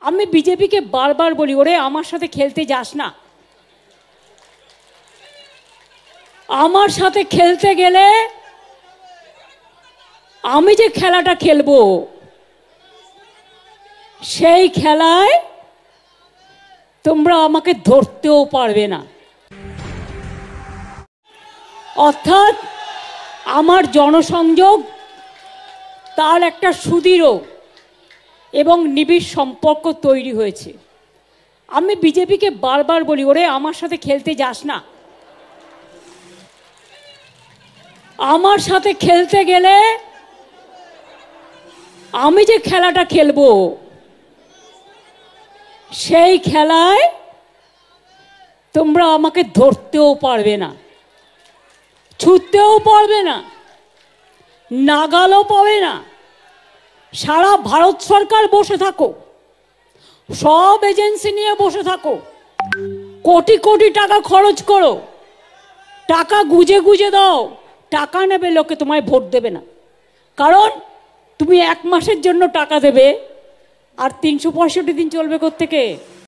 আমি বিজেপিকে বারবার বলি, ওরে আমার সাথে খেলতে যাস না। আমার সাথে খেলতে গেলে আমি যে খেলাটা খেলবো সেই খেলায় তোমরা আমাকে ধরতেও পারবে না। অর্থাৎ আমার জনসংযোগ তার একটা সুদৃঢ় এবং নিবিড় সম্পর্ক তৈরি হয়েছে। আমি বিজেপিকে বারবার বলি, ওরে আমার সাথে খেলতে যাস না। আমার সাথে খেলতে গেলে আমি যে খেলাটা খেলবো সেই খেলায় তোমরা আমাকে ধরতেও পারবে না, ছুটতেও পারবে না, নাগালও পাবে না। সারা ভারত সরকার বসে থাকো, সব এজেন্সি নিয়ে বসে থাকো, কোটি কোটি টাকা খরচ করো, টাকা গুজে গুজে দাও, টাকা নেবে লোকে, তোমায় ভোট দেবে না। কারণ তুমি 1 মাসের জন্য টাকা দেবে আর 365 দিন চলবে কোত্থেকে?